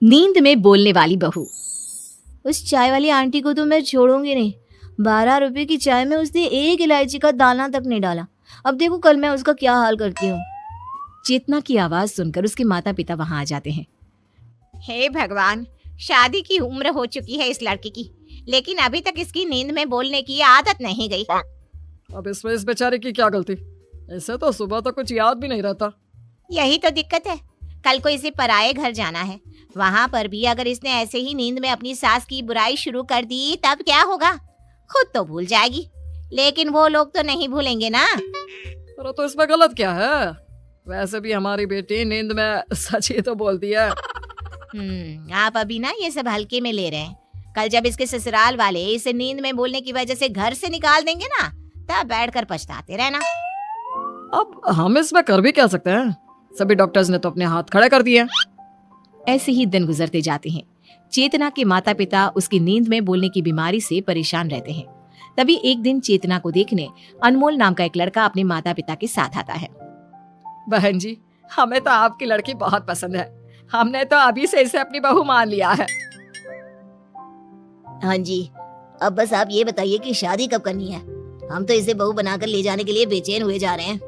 नींद में बोलने वाली बहू। उस चाय वाली आंटी को तो मैं छोड़ूंगी नहीं। 12 रुपए की चाय में उसने एक इलायची का दाना तक नहीं डाला। अब देखो कल मैं उसका क्या हाल करती हूँ। चेतना की आवाज सुनकर उसके माता पिता वहां आ जाते हैं। हे भगवान, शादी की उम्र हो चुकी है इस लड़की की, लेकिन अभी तक इसकी नींद में बोलने की आदत नहीं गई। अब इसमें इस बेचारे की क्या गलती? इसे तो सुबह तो कुछ याद भी नहीं रहता। यही तो दिक्कत है। कल को इसे पराये घर जाना है, वहाँ पर भी अगर इसने ऐसे ही नींद में अपनी सास की बुराई शुरू कर दी तब क्या होगा? खुद तो भूल जाएगी, लेकिन वो लोग तो नहीं भूलेंगे ना। अरे तो इसमें गलत क्या है? वैसे भी हमारी बेटी नींद में सच ही तो बोलती है। आप अभी ना ये सब हल्के में ले रहे हैं। कल जब इसके ससुराल वाले इसे नींद में बोलने की वजह से घर से निकाल देंगे ना, तब बैठकर पछताते रहना। अब हम इसमें कर भी क्या सकते हैं? सभी डॉक्टर्स ने तो अपने हाथ खड़े कर दिए। ऐसे ही दिन गुजरते जाते हैं। चेतना के माता पिता उसकी नींद में बोलने की बीमारी से परेशान रहते हैं। तभी एक दिन चेतना को देखने अनमोल नाम का एक लड़का अपने माता पिता के साथ आता है। बहन जी, हमें तो आपकी लड़की बहुत पसंद है। हमने तो अभी से इसे अपनी बहू मान लिया है। हाँ जी, अब बस आप ये बताइए कि शादी कब करनी है? हम तो इसे बहू बनाकर ले जाने के लिए बेचैन हुए जा रहे हैं।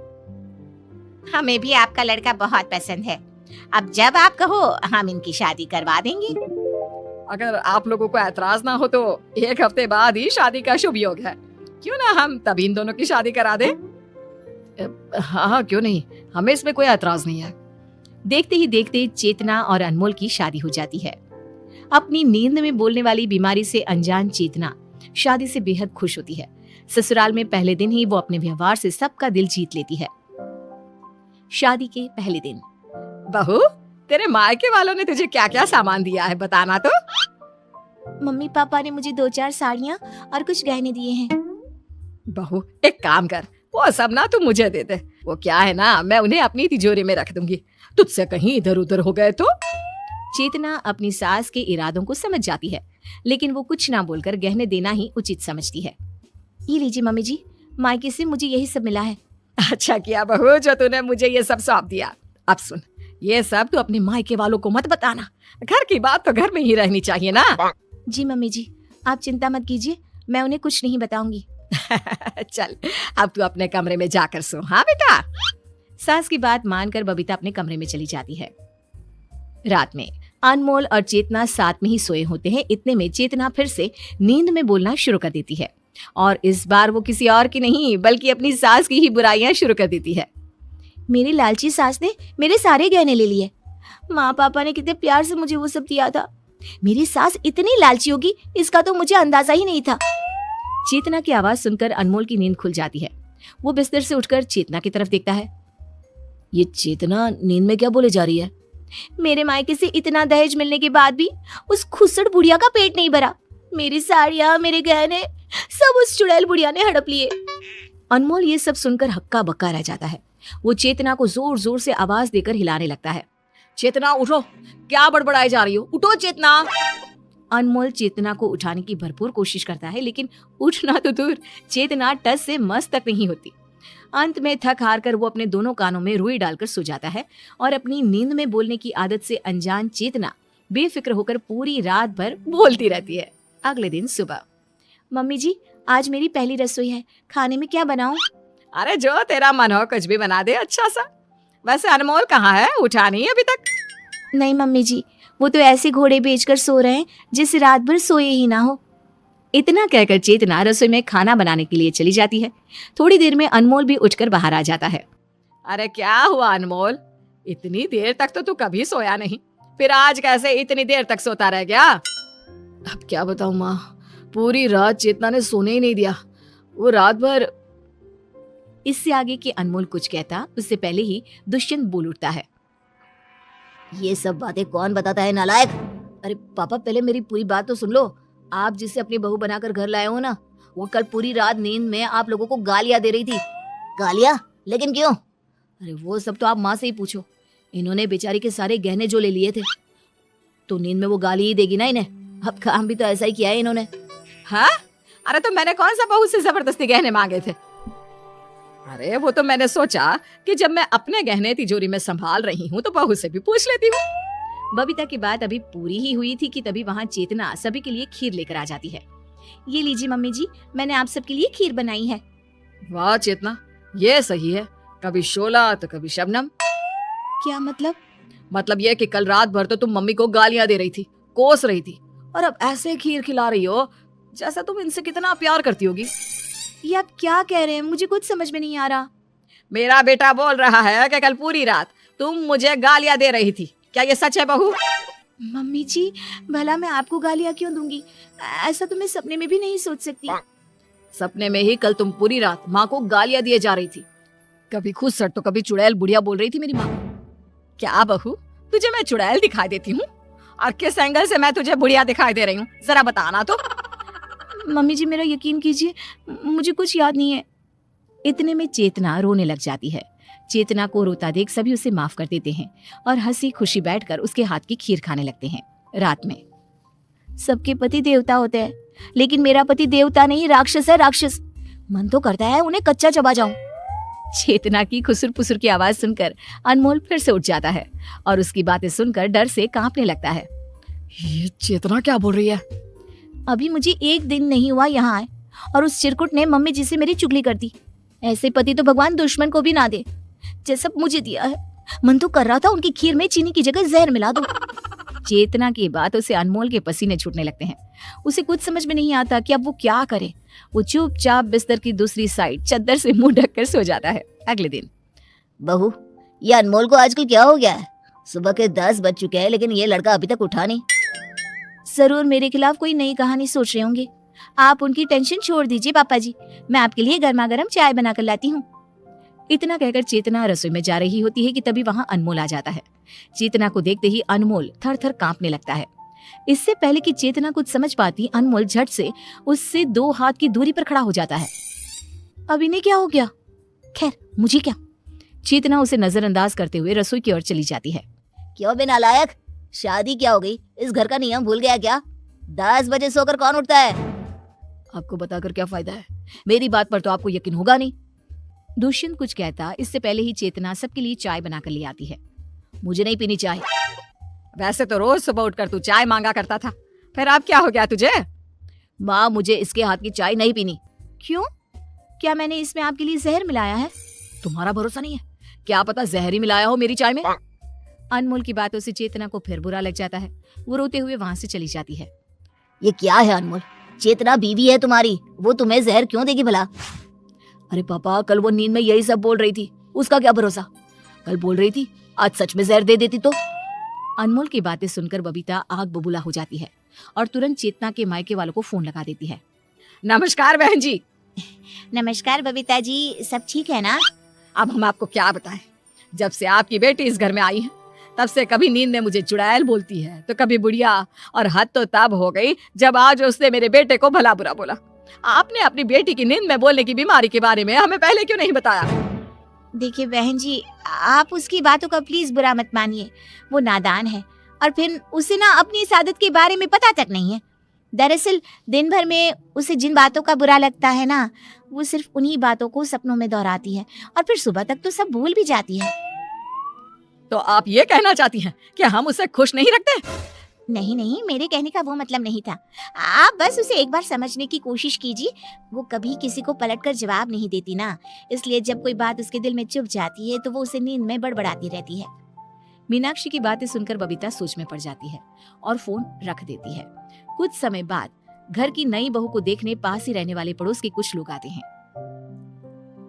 हमें भी आपका लड़का बहुत पसंद है। अब जब आप कहो हम इनकी शादी करवा देंगे। अगर आप लोगों को ऐतराज ना हो तो 1 हफ्ते बाद ही शादी का शुभ योग है। क्यों ना हम तभी इन दोनों की शादी करा दें? हाँ, क्यों नहीं, हमें इसमें कोई ऐतराज नहीं है। देखते ही देखते चेतना और अनमोल की शादी हो जाती है। अपनी नींद में बोलने वाली बीमारी से अनजान चेतना शादी से बेहद खुश होती है। ससुराल में पहले दिन ही वो अपने व्यवहार से सबका दिल जीत लेती है। शादी के पहले दिन। बहू, तेरे मायके वालों ने तुझे क्या क्या सामान दिया है, बताना तो। मम्मी पापा ने मुझे 2-4 साड़ियाँ और कुछ गहने दिए हैं। बहू, एक काम कर, वो सब ना तू मुझे दे दे। वो क्या है ना, मैं उन्हें अपनी तिजोरी में रख दूंगी। तुझसे कहीं इधर उधर हो गए तो। चेतना अपनी सास के इरादों को समझ जाती है, लेकिन वो कुछ ना बोलकर गहने देना ही उचित समझती है। ये लीजिए मम्मी जी, मायके से मुझे यही सब मिला है। अच्छा किया बहू जो तूने मुझे ये सब सौंप दिया। अब सुन, ये सब तू अपने मायके वालों को मत बताना। घर की बात तो घर में ही रहनी चाहिए ना। जी मम्मी जी, आप चिंता मत कीजिए, मैं उन्हें कुछ नहीं बताऊंगी। चल, अब तू अपने कमरे में जाकर सो। हाँ बेटा। सास की बात मानकर बबीता अपने कमरे में चली जाती है। रात में अनमोल और चेतना साथ में ही सोए होते हैं। इतने में चेतना फिर से नींद में बोलना शुरू कर देती है, और इस बार वो किसी और की नहीं बल्कि अपनी सास की ही बुराइयां शुरू कर देती है। मेरी लालची सास ने मेरे सारे गहने ले लिए। माँ पापा ने कितने प्यार से मुझे वो सब दिया था। मेरी सास इतनी लालची होगी, इसका तो मुझे अंदाजा ही नहीं था। चेतना की आवाज सुनकर अनमोल की नींद खुल जाती है। वो बिस्तर से उठकर चेतना की तरफ देखता है। ये चेतना नींद में क्या बोले जा रही है? मेरे मायके से इतना दहेज मिलने के बाद भी उस खुसड़ बुढ़िया का पेट नहीं भरा। मेरी साड़ियाँ, मेरे गहने सब उस चुड़ैल बुढ़िया ने हड़प लिए। अनमोल ये सब सुनकर हक्का बक्का रह जाता है। वो चेतना को जोर जोर से आवाज देकर हिलाने लगता है। चेतना उठो, क्या बड़बड़ाई जा रही हो? उठो चेतना। अनमोल चेतना को उठाने की भरपूर कोशिश करता है, लेकिन उठना तो दूर, चेतना टस से मस तक नहीं होती। अंत में थक हार कर वो अपने दोनों कानों में रुई डालकर सो जाता है, और अपनी नींद में बोलने की आदत से अनजान चेतना बेफिक्र होकर पूरी रात भर बोलती रहती है। अगले दिन सुबह। मम्मी जी, आज मेरी पहली रसोई है, खाने में क्या बनाऊं? अरे जो तेरा मन हो कुछ भी बना दे अच्छा सा। वैसे अनमोल कहाँ है? उठा नहीं अभी तक? नहीं मम्मी जी, वो तो ऐसे घोड़े बेचकर सो रहे हैं जिस रात भर सोए ही ना हो। इतना कहकर चेतना रसोई में खाना बनाने के लिए चली जाती है। थोड़ी देर में अनमोल भी उठकर बाहर आ जाता है। अरे क्या हुआ अनमोल, इतनी देर तक तो तू कभी सोया नहीं, फिर आज कैसे इतनी देर तक सोता रह गया? अब क्या बताऊं माँ, पूरी रात चेतना ने सोने ही नहीं दिया। वो रात भर। इससे आगे कि अनमोल कुछ कहता उससे पहले ही दुष्यंत बोल उठता है। ये सब बातें कौन बताता है, नालायक? अरे पापा, पहले मेरी पूरी बात तो सुन लो। आप जिसे अपनी बहू बनाकर घर लाए हो ना, वो कल पूरी रात नींद में आप लोगों को गालियां दे रही थी। गालियां? लेकिन क्यों? अरे वो सब तो आप माँ से ही पूछो। इन्होंने बेचारी के सारे गहने जो ले लिए थे, तो नींद में वो गाली ही देगी ना इन्हें। अब काम भी तो ऐसा ही किया है इन्होंने। हाँ? अरे तो मैंने कौन सा बहू से जबरदस्ती गहने मांगे थे? अरे वो तो मैंने सोचा कि जब मैं अपने गहने तिजोरी में संभाल रही हूँ तो बहू से भी पूछ लेती हूँ। बबीता की बात अभी पूरी ही हुई थी कि तभी वहाँ चेतना सभी के लिए खीर लेकर आ जाती है। ये लीजिए मम्मी जी, मैंने आप सबके लिए खीर बनाई है। वाह चेतना, ये सही है। कभी शोला तो कभी शबनम। क्या मतलब? मतलब ये कि कल रात भर तो तुम मम्मी को गालियां दे रही थी, कोस रही थी, और अब ऐसे खीर खिला रही हो जैसा तुम इनसे कितना प्यार करती होगी। ये आप क्या कह रहे हैं? मुझे कुछ समझ में नहीं आ रहा। मेरा बेटा बोल रहा है कि कल पूरी रात तुम मुझे गालियां दे रही थी। क्या ये सच है बहू? मम्मी जी, भला मैं आपको गालियां क्यों दूंगी? ऐसा तो मैं सपने में भी नहीं सोच सकती। सपने में ही कल तुम पूरी रात माँ को गालियां दिए जा रही थी। कभी खुद सट तो कभी चुड़ैल बुढ़िया बोल रही थी मेरी माँ को। क्या बहू, तुझे मैं चुड़ैल दिखाई देती हूँ? और किस एंगल से मैं तुझे बुढ़िया दिखाई दे रही हूँ, जरा बताना तो। मम्मी जी, मेरा यकीन कीजिए, मुझे कुछ याद नहीं है। इतने में चेतना रोने लग जाती है। चेतना को रोता देख सभी उसे माफ कर देते हैं और हंसी खुशी बैठकर उसके हाथ की खीर खाने लगते हैं। रात में सबके पति देवता होते हैं, लेकिन मेरा पति देवता नहीं, राक्षस है, राक्षस। मन तो करता है उन्हें कच्चा चबा जाऊं। चेतना की खुसुर पुसुर की आवाज सुनकर अनमोल फिर से उठ जाता है और उसकी बातें सुनकर डर से कांपने लगता है। ये चेतना क्या बोल रही है? अभी मुझे 1 दिन नहीं हुआ यहाँ आए और उस चिरकुट ने मम्मी जी से मेरी चुगली कर दी। ऐसे पति तो भगवान दुश्मन को भी ना दे जैसा मुझे दिया है। मन तो कर रहा था उनकी खीर में चीनी की जगह जहर मिला दूं। चेतना की बातों से अनमोल के पसीने छूटने लगते हैं। उसे कुछ समझ में नहीं आता कि अब वो क्या करे। वो चुपचाप बिस्तर की दूसरी साइड चादर से मुंह ढककर सो जाता है। अगले दिन बहू, ये अनमोल को आजकल क्या हो गया है? सुबह के 10 बज चुके हैं लेकिन ये लड़का अभी तक उठा नहीं। जरूर मेरे खिलाफ कोई नई कहानी सोच रहे होंगे। आप उनकी टेंशन छोड़ दीजिए पापा जी, मैं आपके लिए गर्मा गर्म चाय बनाकर लाती हूँ। इतना कहकर चेतना रसोई में जा रही होती है कि तभी वहां अनमोल आ जाता है। चेतना को देखते ही अनमोल थर थर कांपने लगता है। इससे पहले कि चेतना कुछ समझ पाती, अनमोल झट से उससे 2 हाथ की दूरी पर खड़ा हो जाता है। अब इन्हें क्या हो गया? खैर, मुझे क्या। चेतना उसे नजरअंदाज करते हुए रसोई की ओर चली जाती है। क्यों बे नालायक, शादी क्या हो गई? इस घर का नियम भूल गया क्या? 10 बजे सोकर कौन उठता है? आपको बताकर क्या फायदा है? मेरी बात पर तो आपको यकीन होगा नहीं। दुष्यंत कुछ कहता, इससे पहले ही चेतना सबके लिए चाय बनाकर ले आती है। मुझे नहीं पीनी चाय। वैसे तो रोज सुबह उठकर तू चाय मांगा करता था, फिर अब क्या हो गया तुझे? माँ, मुझे इसके हाथ की चाय नहीं पीनी। क्यों? क्या मैंने इसमें आपके लिए जहर मिलाया है? तुम्हारा भरोसा नहीं है? क्या पता जहर ही मिलाया हो मेरी चाय में। अनमोल की बातों से चेतना को फिर बुरा लग जाता है। वो रोते हुए वहां से चली जाती है। ये क्या है अनमोल? चेतना बीवी है तुम्हारी, वो तुम्हें जहर क्यों देगी भला? अरे पापा, कल वो नींद में यही सब बोल रही थी, उसका क्या भरोसा? कल बोल रही थी, आज सच में जहर दे देती तो। अनमोल की बातें सुनकर बबीता आग बबूला हो जाती है और तुरंत चेतना के मायके वालों को फोन लगा देती है। नमस्कार बहन जी। नमस्कार बबीता जी, सब ठीक है ना? अब हम आपको क्या बताएं, जब से आपकी बेटी इस घर में आई है तब से कभी नींद में मुझे चुड़ैल बोलती है तो कभी बुढ़िया, और हद तो तब हो गई जब आज उसने मेरे बेटे को भला बुरा बोला। आपने अपनी बेटी की नींद में बोलने की बीमारी के बारे में हमें पहले क्यों नहीं बताया? देखिए बहन जी, आप उसकी बातों का प्लीज बुरा मत मानिए। वो नादान है और फिर उसे ना अपनी इस आदत के बारे में पता तक नहीं है। दरअसल दिन भर में उसे जिन बातों का बुरा लगता है ना, वो सिर्फ उन्हीं बातों को सपनों में दोहराती है और फिर सुबह तक तो सब भूल भी जाती है। तो आप ये कहना चाहती हैं कि हम उसे खुश नहीं रखते? नहीं नहीं, मेरे कहने का वो मतलब नहीं था। आप बस उसे एक बार समझने की कोशिश कीजिए। वो कभी किसी को पलटकर जवाब नहीं देती ना, इसलिए जब कोई बात उसके दिल में चुभ जाती है तो वो उसे नींद में बड़बड़ाती रहती है। मीनाक्षी की बातें सुनकर बबीता सोच में पड़ जाती है और फोन रख देती है। कुछ समय बाद घर की नई बहू को देखने पास ही रहने वाले पड़ोस के कुछ लोग आते हैं।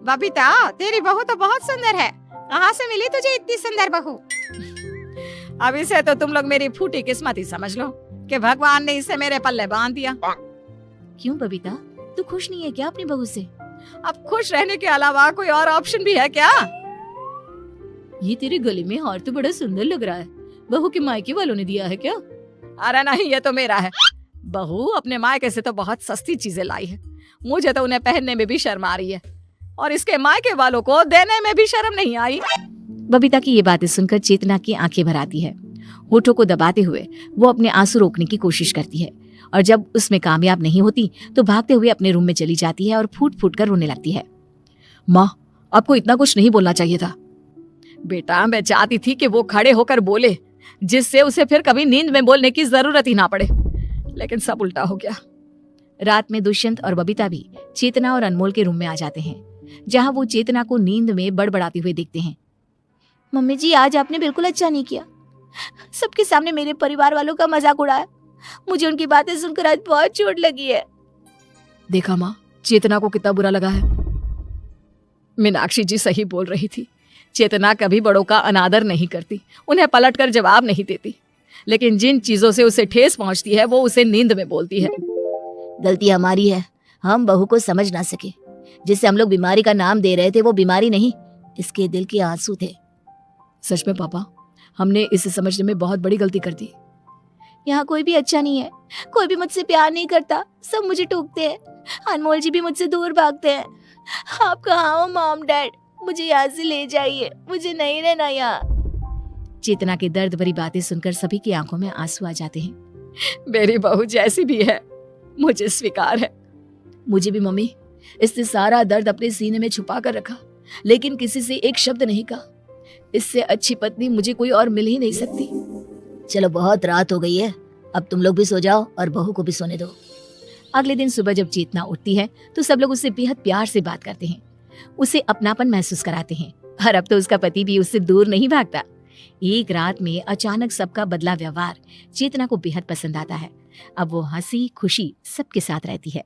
बबीता, तेरी बहू तो बहुत सुंदर है। कहाँ से मिली तुझे इतनी सुंदर बहू? अभी से तो तुम लोग मेरी फूटी किस्मत ही समझ लो कि भगवान ने इसे मेरे पल्ले बांध दिया। क्यों बबीता, तू खुश नहीं है क्या अपनी बहू से? अब खुश रहने के अलावा कोई और ऑप्शन भी है क्या? ये तेरे गले में हार तो बड़ा सुंदर लग रहा है। बहू के मायके वालों ने दिया है क्या? अरे नहीं, ये तो मेरा है। बहू अपने मायके से तो बहुत सस्ती चीजें लाई है, मुझे तो उन्हें पहनने में भी शर्म आ रही है और इसके मायके वालों को देने में भी शर्म नहीं आई। बबीता की ये बातें सुनकर चेतना की आंखें भर आती है। होठों को दबाते हुए वो अपने आंसू रोकने की कोशिश करती है और जब उसमें कामयाब नहीं होती तो भागते हुए अपने रूम में चली जाती है और फूट फूट कर रोने लगती है। माँ, आपको इतना कुछ नहीं बोलना चाहिए था। बेटा मैं चाहती थी कि वो खड़े होकर बोले, जिससे उसे फिर कभी नींद में बोलने की जरूरत ही ना पड़े, लेकिन सब उल्टा हो गया। रात में दुष्यंत और बबीता भी चेतना और अनमोल के रूम में आ जाते हैं, जहां वो चेतना को नींद में बड़बड़ाते हुए देखते हैं। मम्मी जी, आज आपने बिल्कुल अच्छा नहीं किया। सबके सामने मेरे परिवार वालों का मजाक उड़ाया। मुझे उनकी बातें सुनकर आज बहुत चोट लगी है। देखा माँ, चेतना को कितना बुरा लगा है। मीनाक्षी जी सही बोल रही थी। चेतना कभी बड़ों का अनादर नहीं करती, उन्हें पलटकर जवाब नहीं देती, लेकिन जिन चीजों से उसे ठेस पहुंचती है वो उसे नींद में बोलती है। गलती हमारी है, हम बहू को समझ ना सके। जिसे हम लोग बीमारी का नाम दे रहे थे वो बीमारी नहीं, इसके दिल के आंसू थे। सच में पापा, हमने इसे समझने में बहुत बड़ी गलती कर दी। यहाँ कोई भी अच्छा नहीं है, कोई भी मुझसे प्यार नहीं करता, सब मुझे टोकते हैं। अनमोल जी भी मुझसे दूर भागते हैं। आप कहाँ हो मॉम डैड? मुझे यहाँ से ले जाइए, मुझे नहीं रहना यहाँ। चेतना के दर्द भरी बातें सुनकर सभी की आंखों में आंसू आ जाते हैं। मेरी बहू जैसी भी है, मुझे स्वीकार है। मुझे भी मम्मी, इसने सारा दर्द अपने सीने में छुपा कर रखा, लेकिन किसी से एक शब्द नहीं कहा। इससे अच्छी पत्नी मुझे कोई और मिल ही नहीं सकती। चलो बहुत रात हो गई है, अब तुम लोग भी सो जाओ और बहू को भी सोने दो। अगले दिन सुबह जब चेतना उठती है तो सब लोग उससे बेहद प्यार से बात करते हैं, उसे अपनापन महसूस कराते हैं, और अब तो उसका पति भी उससे दूर नहीं भागता। एक रात में अचानक सबका बदला व्यवहार चेतना को बेहद पसंद आता है। अब वो हंसी खुशी सबके साथ रहती है।